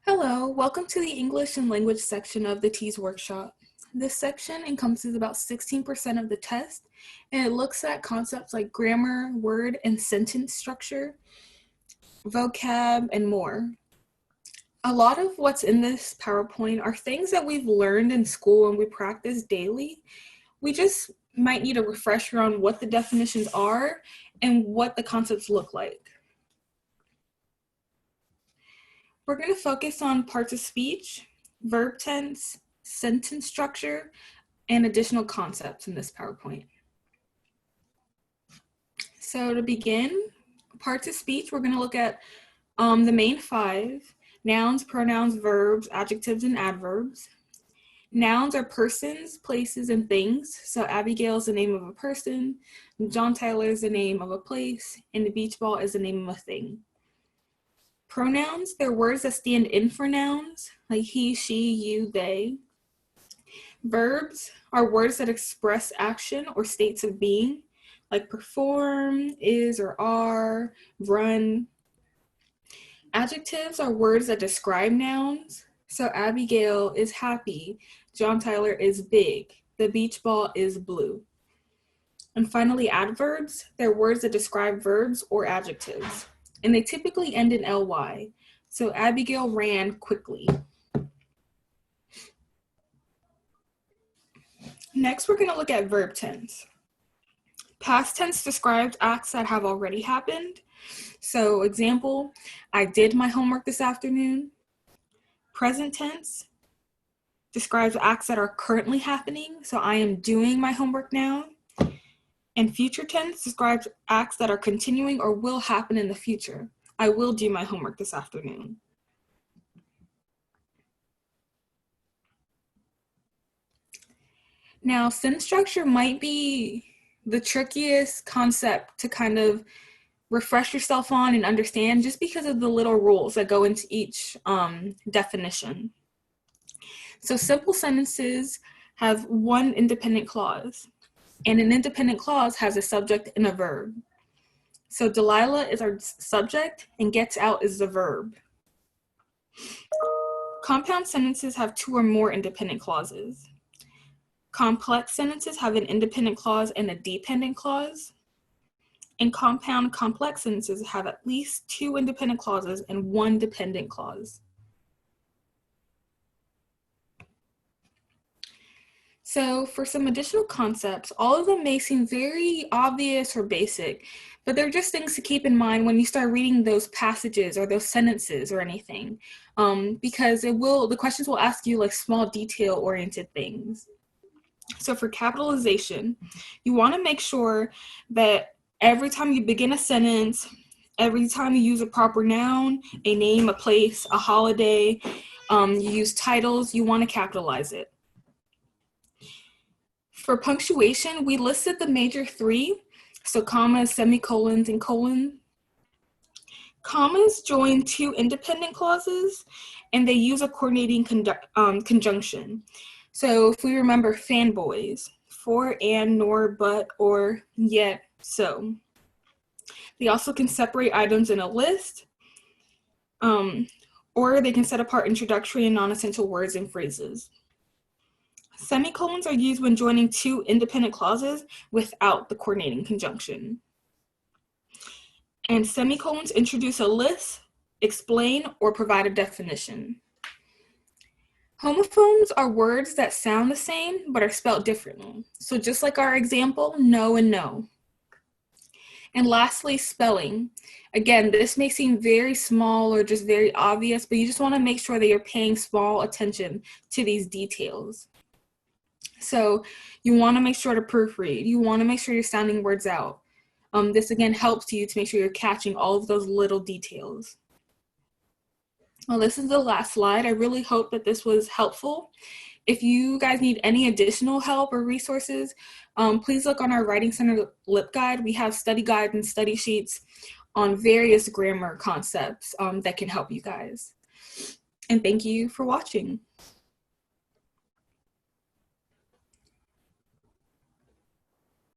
Hello, welcome to the English and Language section of the TEAS workshop. This section encompasses about 16% of the test, and it looks at concepts like grammar, word and sentence structure, vocab, and more. A lot of what's in this PowerPoint are things that we've learned in school and we practice daily. We just might need a refresher on what the definitions are and what the concepts look like. We're going to focus on parts of speech, verb tense, sentence structure, and additional concepts in this PowerPoint. So to begin, parts of speech, we're going to look at the main 5, nouns, pronouns, verbs, adjectives, and adverbs. Nouns are persons, places, and things. So Abigail is the name of a person, John Tyler is the name of a place, and the beach ball is the name of a thing. Pronouns, they're words that stand in for nouns, like he, she, you, they. Verbs are words that express action or states of being, like perform, is or are, run. Adjectives are words that describe nouns. So Abigail is happy, John Tyler is big, the beach ball is blue. And finally, adverbs, they're words that describe verbs or adjectives, and they typically end in ly. So Abigail ran quickly. Next, we're going to look at verb tense. Past tense describes acts that have already happened. So example, I did my homework this afternoon. Present tense describes acts that are currently happening. So I am doing my homework now. And future tense describes acts that are continuing or will happen in the future. I will do my homework this afternoon. Now, sentence structure might be the trickiest concept to kind of refresh yourself on and understand just because of the little rules that go into each definition. So simple sentences have one independent clause, and an independent clause has a subject and a verb. So Delilah is our subject and gets out is the verb. Compound sentences have 2 or more independent clauses. Complex sentences have an independent clause and a dependent clause. And compound complex sentences have at least 2 independent clauses and 1 dependent clause. So for some additional concepts, all of them may seem very obvious or basic, but they're just things to keep in mind when you start reading those passages or those sentences or anything, because the questions will ask you like small detail-oriented things. So for capitalization, you want to make sure that every time you begin a sentence, every time you use a proper noun, a name, a place, a holiday, you use titles, you want to capitalize it. For punctuation, we listed the major 3, so commas, semicolons, and colon. Commas join 2 independent clauses, and they use a coordinating conjunction. So if we remember fanboys, for, and, nor, but, or, yet, so. They also can separate items in a list, or they can set apart introductory and non-essential words and phrases. Semicolons are used when joining 2 independent clauses without the coordinating conjunction. And semicolons introduce a list, explain, or provide a definition. Homophones are words that sound the same but are spelled differently. So just like our example, no and no. And lastly, spelling. Again, this may seem very small or just very obvious, but you just want to make sure that you're paying small attention to these details. So you want to make sure to proofread. You want to make sure you're sounding words out. This again helps you to make sure you're catching all of those little details. Well, this is the last slide. I really hope that this was helpful. If you guys need any additional help or resources, please look on our Writing Center Lip Guide. We have study guides and study sheets on various grammar concepts that can help you guys. And thank you for watching.